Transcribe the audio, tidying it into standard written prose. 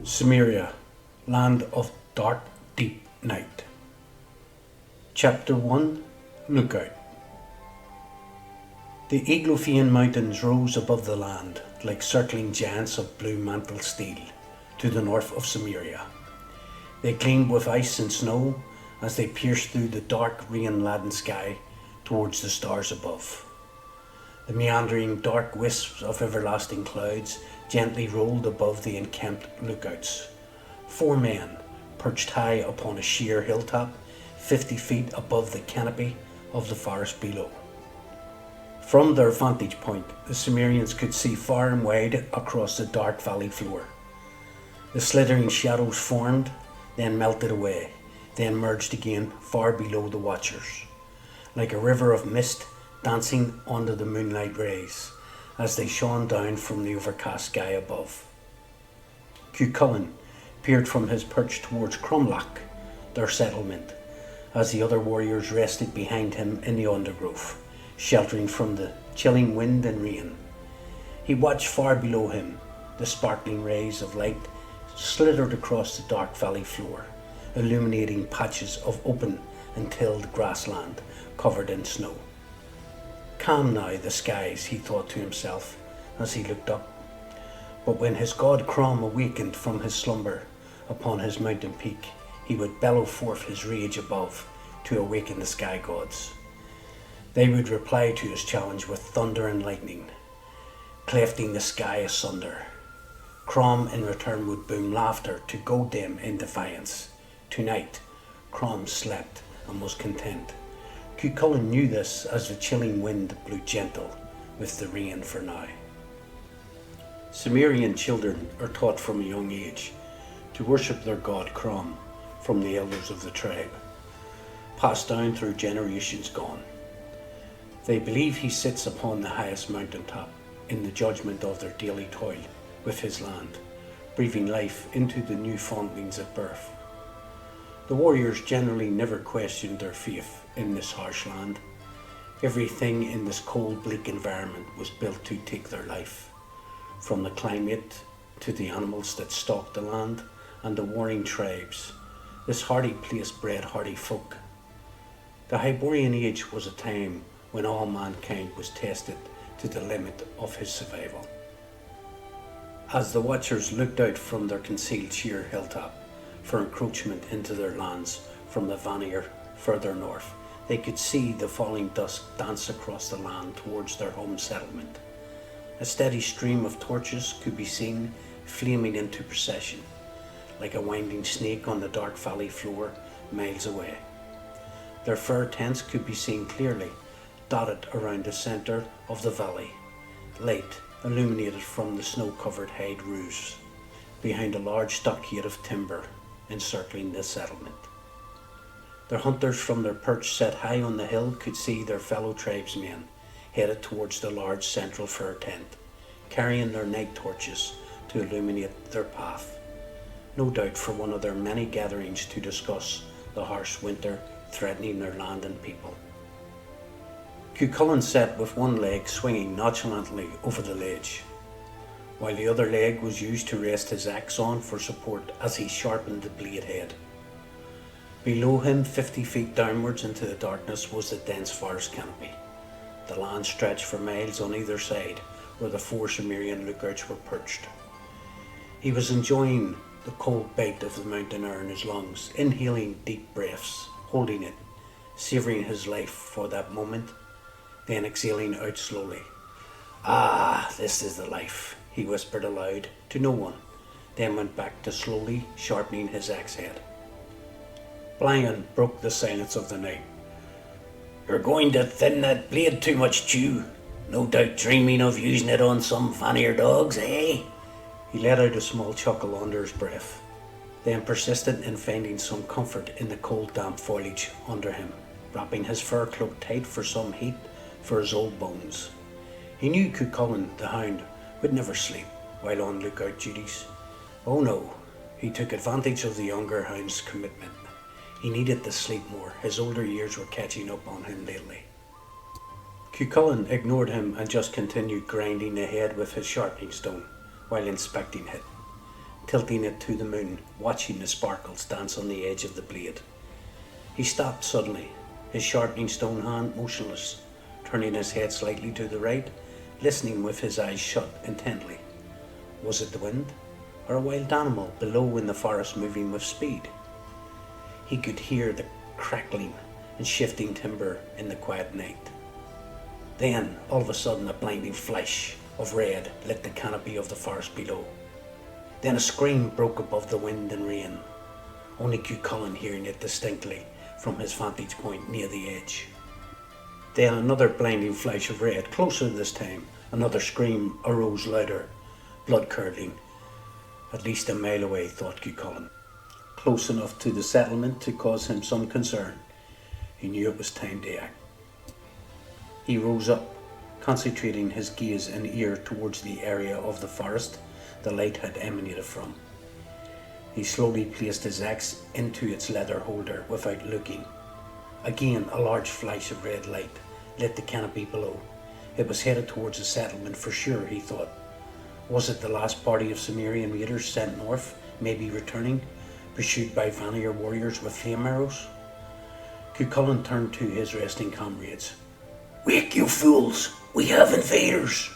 Cimmeria, Land of Dark Deep Night. Chapter 1. Lookout. The Eglophian mountains rose above the land like circling giants of blue mantled steel to the north of Cimmeria. They gleamed with ice and snow as they pierced through the dark rain-laden sky towards the stars above. The meandering dark wisps of everlasting clouds gently rolled above the encamped lookouts. 4 men, perched high upon a sheer hilltop, 50 feet above the canopy of the forest below. From their vantage point, the Cimmerians could see far and wide across the dark valley floor. The slithering shadows formed, then melted away, then merged again far below the watchers, like a river of mist dancing under the moonlight rays as they shone down from the overcast sky above. Cuchulainn peered from his perch towards Cromlech, their settlement, as the other warriors rested behind him in the undergrowth, sheltering from the chilling wind and rain. He watched far below him. The sparkling rays of light slithered across the dark valley floor, illuminating patches of open and tilled grassland covered in snow. Calm now the skies, he thought to himself as he looked up. But when his god Crom awakened from his slumber upon his mountain peak, he would bellow forth his rage above to awaken the sky gods. They would reply to his challenge with thunder and lightning, clefting the sky asunder. Crom in return would boom laughter to goad them in defiance. Tonight, Crom slept and was content. Cuchulainn knew this as the chilling wind blew gentle with the rain for now. Cimmerian children are taught from a young age to worship their god Crom from the elders of the tribe, passed down through generations gone. They believe he sits upon the highest mountaintop in the judgment of their daily toil with his land, breathing life into the new foundlings at birth. The warriors generally never questioned their faith in this harsh land. Everything in this cold, bleak environment was built to take their life, from the climate to the animals that stalked the land and the warring tribes. This hardy place bred hardy folk. The Hyborian Age was a time when all mankind was tested to the limit of his survival. As the watchers looked out from their concealed sheer hilltop for encroachment into their lands from the Vanir further north, they could see the falling dusk dance across the land towards their home settlement. A steady stream of torches could be seen flaming into procession, like a winding snake on the dark valley floor miles away. Their fir tents could be seen clearly, dotted around the centre of the valley, light illuminated from the snow-covered hide roofs, behind a large stockade of timber encircling the settlement. Their hunters from their perch set high on the hill could see their fellow tribesmen headed towards the large central fir tent, carrying their night torches to illuminate their path, no doubt for one of their many gatherings to discuss the harsh winter threatening their land and people. Cuchulainn sat with one leg swinging nonchalantly over the ledge, while the other leg was used to rest his axe on for support as he sharpened the blade head. Below him, 50 feet downwards into the darkness, was the dense forest canopy. The land stretched for miles on either side, where the 4 Cimmerian lookouts were perched. He was enjoying the cold bite of the mountain air in his lungs, inhaling deep breaths, holding it, savouring his life for that moment, then exhaling out slowly. "Ah, this is the life," he whispered aloud to no one, then went back to slowly sharpening his axe head. Blian broke the silence of the night. "You're going to thin that blade too much, Chew. No doubt dreaming of using it on some Vanir dogs, eh?" He let out a small chuckle under his breath, then persisted in finding some comfort in the cold damp foliage under him, wrapping his fur cloak tight for some heat for his old bones. He knew Cuchulainn the hound would never sleep while on lookout duties. Oh no, he took advantage of the younger hound's commitment. He needed to sleep more. His older years were catching up on him lately. Cuchulainn ignored him and just continued grinding ahead with his sharpening stone while inspecting it. tilting it to the moon, watching the sparkles dance on the edge of the blade. He stopped suddenly, his sharpening stone hand motionless, turning his head slightly to the right, listening with his eyes shut intently. Was it the wind, or a wild animal below in the forest moving with speed? He could hear the crackling and shifting timber in the quiet night. Then, all of a sudden, a blinding flash of red lit the canopy of the forest below. Then a scream broke above the wind and rain, only Cuchulainn hearing it distinctly from his vantage point near the edge. Then another blinding flash of red, closer this time. Another scream arose louder, blood-curdling. At least a mile away, thought Cuchulainn. Close enough to the settlement to cause him some concern. He knew it was time to act. He rose up, concentrating his gaze and ear towards the area of the forest the light had emanated from. He slowly placed his axe into its leather holder without looking. Again, a large flash of red light lit the canopy below. It was headed towards the settlement for sure, he thought. Was it the last party of Cimmerian raiders sent north, maybe returning, pursued by Vanir warriors with flame arrows? Cuchulainn turned to his resting comrades. "Wake, you fools! We have invaders!"